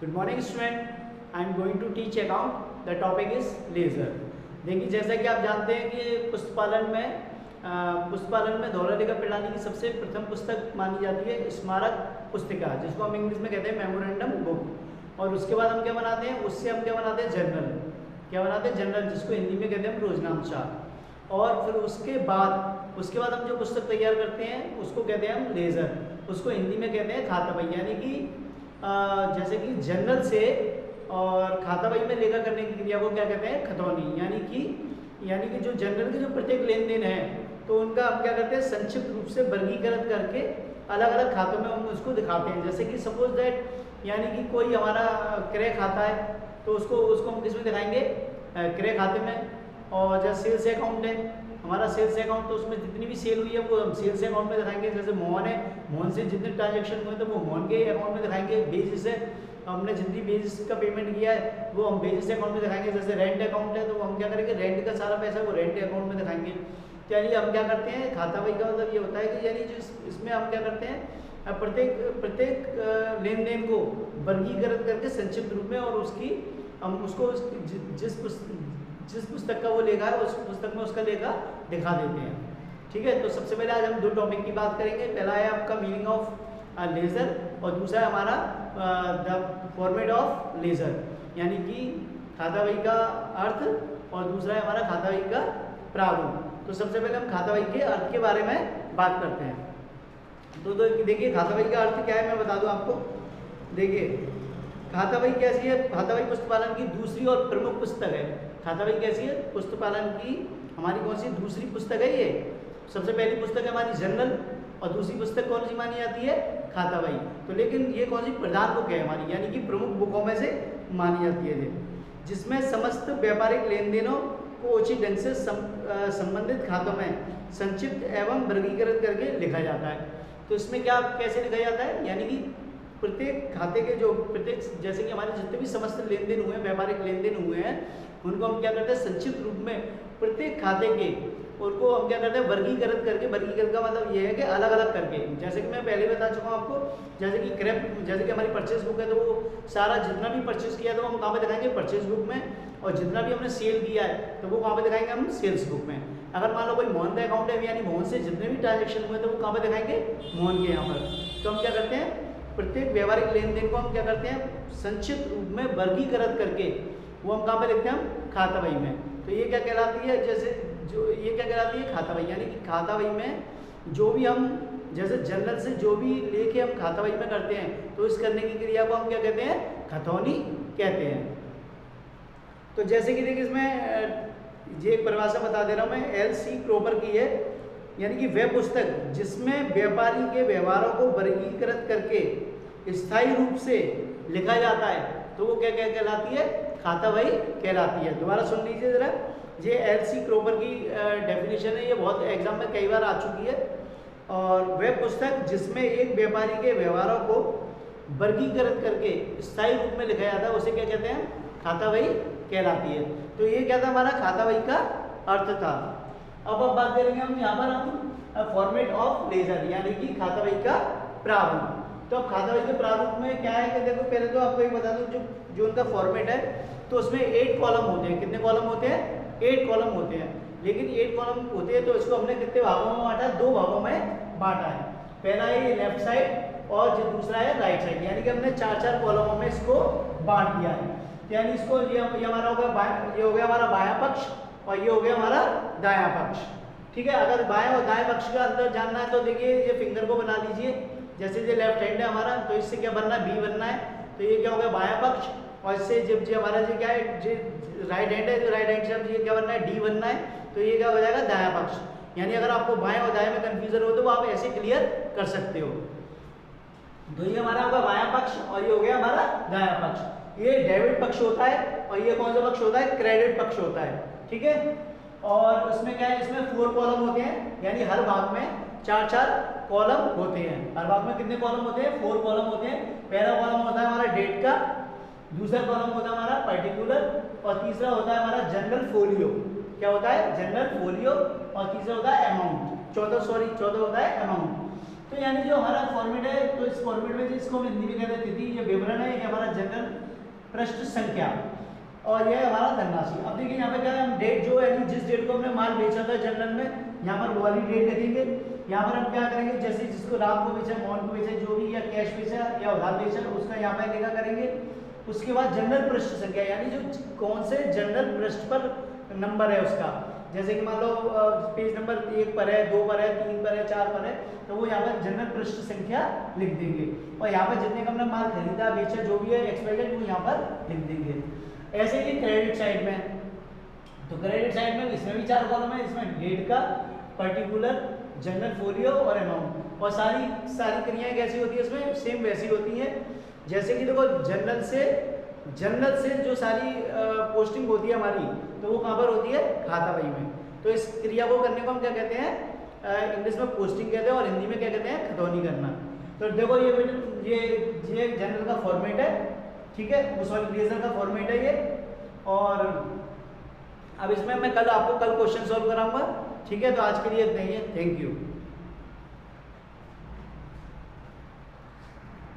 Good morning student. I am going to teach account. The topic is ledger. देखिए जैसा कि आप जानते हैं कि पुष्पपालन में धौला लेखा प्रणाली की सबसे प्रथम पुस्तक मानी जाती है स्मारक पुस्तिका, जिसको हम इंग्लिश में कहते हैं मेमोरेंडम बुक। और उसके बाद हम क्या बनाते हैं, उससे हम क्या बनाते हैं, जर्नल। क्या बनाते हैं, जर्नल, जिसको हिंदी में कहते हैं हम रोजनामचा। और फिर उसके बाद हम जो पुस्तक तैयार करते हैं उसको कहते हैं हम लेजर। उसको हिंदी में कहते हैं खाताबही, यानी कि जैसे कि जर्नल से और खाताबही में लेखा करने की क्रिया को क्या कहते हैं, खतौनी। यानी कि जो जर्नल के जो प्रत्येक लेन देन है तो उनका हम क्या करते हैं, संक्षिप्त रूप से वर्गीकृत करके अलग अलग खातों में हम उसको दिखाते हैं। जैसे कि सपोज दैट, यानी कि कोई हमारा क्रय खाता है तो उसको हम किस में दिखाएंगे, क्रय खाते में। और जैसे सेल्स अकाउंट है हमारा, सेल्स अकाउंट, तो उसमें जितनी भी सेल हुई है वो हम सेल्स अकाउंट में दिखाएंगे। जैसे मोहन है, मोहन से जितने ट्रांजेक्शन हुए तो वो मोहन के अकाउंट में दिखाएंगे। बेसिस है, हमने जितनी बेसिस का पेमेंट किया है वो हम बेसिस अकाउंट में दिखाएंगे। जैसे रेंट अकाउंट है तो हम क्या करेंगे, रेंट का सारा पैसा वो रेंट अकाउंट में दिखाएंगे। यानी हम क्या करते हैं, खाताबही का मतलब ये होता है कि यानी जो इसमें हम क्या करते हैं, प्रत्येक लेन देन को वर्गीकृत करके संक्षिप्त रूप में, और हम उसको जिस पुस्तक का वो लेखा है उस पुस्तक में उसका लेखा दिखा देते हैं। ठीक है, तो सबसे पहले आज हम दो टॉपिक की बात करेंगे। पहला है आपका मीनिंग ऑफ लेजर और दूसरा है हमारा द फॉर्मेट ऑफ लेजर, यानी कि खाताबही का अर्थ, और दूसरा है हमारा खाताबही का प्रारूप। तो सबसे पहले हम खाताबही के अर्थ के बारे में बात करते हैं। तो देखिए खाताबही का अर्थ क्या है मैं बता दूं आपको। देखिए खाताबही कैसी है, खाताबही पुस्तकालन की दूसरी और प्रमुख पुस्तक है। खाताबही कैसी है, पुस्तकालन की हमारी कौन सी दूसरी पुस्तक है ये। सबसे पहली पुस्तक है हमारी जर्नल, और दूसरी पुस्तक कौन सी मानी जाती है, खाताबही। तो लेकिन ये कौन सी प्रधान बुक है हमारी, यानी कि प्रमुख बुकों में से मानी जाती है, जिसमें समस्त व्यापारिक लेन देनों को उचित ढंग से संबंधित खातों में संक्षिप्त एवं वर्गीकृत करके लिखा जाता है। तो इसमें क्या कैसे लिखा जाता है, यानी कि प्रत्येक खाते के जो जैसे कि हमारे जितने भी समस्त लेन देन हुए हैं, व्यापारिक लेन देन हुए हैं, उनको हम क्या करते हैं, संक्षिप्त रूप में प्रत्येक खाते के उनको हम क्या करते हैं, वर्गीकृत करके। वर्गीकृत का मतलब ये है कि अलग अलग करके, जैसे कि मैं पहले बता चुका हूँ आपको। जैसे कि हमारी परचेज बुक है तो वो सारा जितना भी परचेज किया तो हम कहाँ पे दिखाएंगे, परचेज बुक में। और जितना भी हमने सेल किया है तो वो कहाँ पे दिखाएंगे, हम सेल्स बुक में। अगर मान लो कोई मोहन का अकाउंट है, यानी मोहन से जितने भी ट्रांजेक्शन हुए तो वो कहाँ पे दिखाएंगे, मोहन के यहाँ पर। तो हम क्या करते हैं, प्रत्येक व्यावहारिक लेन देन को हम क्या करते हैं, संक्षिप्त रूप में वर्गीकृत करके वो हम कहाँ पे लिखते हैं, हम खाताबही में। तो ये क्या कहलाती है, ये क्या कहलाती है, खाताबही। यानी कि खाताबही में जो भी हम जैसे जर्नल से जो भी लेके हम खाताबही में करते हैं तो इस करने की क्रिया को हम क्या कहते हैं, खतौनी कहते हैं। तो जैसे कि देखिए इसमें ये एक परिभाषा बता दे रहा हूँ मैं, L.C. क्रोपर की है, यानी कि वह पुस्तक जिसमें व्यापारी के व्यवहारों को वर्गीकृत करके स्थायी रूप से लिखा जाता है तो वो क्या क्या कहलाती है, खाताबही कहलाती है। दोबारा सुन लीजिए जरा, ये L.C. क्रोपर की डेफिनेशन है, ये बहुत एग्जाम में कई बार आ चुकी है। और वह पुस्तक जिसमें एक व्यापारी के व्यवहारों को वर्गीकृत करके स्थायी रूप में लिखा जाता है उसे क्या कहते हैं, खाताबही कहलाती है। तो ये क्या था, हमारा खाताबही का अर्थ था। अब बात करेंगे हम यहाँ पर हम फॉर्मेट ऑफ लेजर, यानी कि खाताबही का प्रारूप। तो अब खाताबही के प्रारूप में क्या है कि देखो पहले तो आपको एक बता दूं, जो उनका फॉर्मेट है तो उसमें 8 कॉलम होते हैं। कितने कॉलम होते हैं, 8 कॉलम होते हैं। लेकिन 8 कॉलम होते हैं तो इसको हमने कितने भागों में बांटा, 2 भागों में बांटा है। पहला है ये लेफ्ट साइड और जो दूसरा है राइट साइड, यानी कि हमने 4-4 कॉलमों में इसको बांट दिया है। यानी इसको ये हमारा हो गया, ये हो गया हमारा बायां पक्ष और ये हो गया हमारा दायां पक्ष। ठीक है, अगर बाएं और दाएं पक्ष का अंदर जानना है तो देखिए ये फिंगर को बना लीजिए। जैसे ये लेफ्ट हैंड है हमारा तो इससे क्या बनना है, बी बनना है। तो ये क्या हो गया, बायां पक्ष। और इससे जब हमारा जो क्या है, राइट हैंड है तो राइट हैंड से अब ये क्या बनना है, डी बनना है। तो ये क्या हो जाएगा, दायां पक्ष। यानी अगर आपको बाएं और दाएं में कंफ्यूजन हो तो वो आप ऐसे क्लियर कर सकते हो। तो ये हमारा होगा बायां पक्ष और ये हो गया हमारा दायां पक्ष। ये डेबिट पक्ष होता है और ये कौन सा पक्ष होता है, क्रेडिट पक्ष होता है। ठीक है, और उसमें क्या है, इसमें 4 कॉलम होते हैं, यानी हर भाग में 4-4 कॉलम होते हैं। हर भाग में कितने कॉलम होते हैं, 4 कॉलम होते हैं। पहला कॉलम होता है हमारा डेट का, दूसरा कॉलम होता है हमारा पर्टिकुलर, और तीसरा होता है हमारा जनरल फोलियो। क्या होता है, जनरल फोलियो। और तीसरा होता है अमाउंट, चौथा होता है अमाउंट। तो यानी जो हमारा फॉर्मेट है, तो इस फॉर्मेट में जिसको हम हिंदी में कहते हैं तिथि, ये विवरण है, ये हमारा जनरल पृष्ठ संख्या, और ये हमारा धनराशि। अब देखिए यहाँ पे क्या है, हम डेट जो है, जिस डेट को हमने माल बेचा था जनरल में, यहाँ पर वो वाली डेट लिखेंगे। यहाँ पर हम क्या करेंगे, जैसे जिसको रात को बेचा, मॉन को बेचा, जो भी, या कैश बेचा या उधार बेचा, उसका यहाँ पे लिखा करेंगे। उसके बाद जनरल पृष्ठ संख्या, यानी जो कौन से जनरल पृष्ठ पर नंबर है उसका, जैसे कि मान लो पेज नंबर 1 पर है, 2 पर है, 3 पर है, 4 पर है, तो वो यहाँ पर जनरल पृष्ठ संख्या लिख देंगे। और यहाँ पर जितने का हमने माल खरीदा बेचा जो भी है एक्सपायर्ड, वो यहाँ पर लिख देंगे। ऐसे ही क्रेडिट साइड में, तो क्रेडिट साइड में इसमें भी 4 कॉलम है, इसमें डेट का, पर्टिकुलर, जनरल फोलियो और अमाउंट। और सारी क्रियाएं कैसी होती है इसमें, सेम वैसी होती है। जैसे कि देखो जनरल से जो सारी पोस्टिंग होती है हमारी, तो वो कहाँ पर होती है, खाता बही में। तो इस क्रिया को करने को हम क्या कहते हैं, इंग्लिश में पोस्टिंग कहते हैं, और हिंदी में क्या कहते हैं, खतौनी करना। तो देखो ये जनरल का फॉर्मेट है, ठीक है, उस वाली लेजर का फॉर्मेट है ये। और अब इसमें मैं कल क्वेश्चन सॉल्व कराऊंगा, ठीक है। तो आज के लिए इतना ही है, थैंक यू।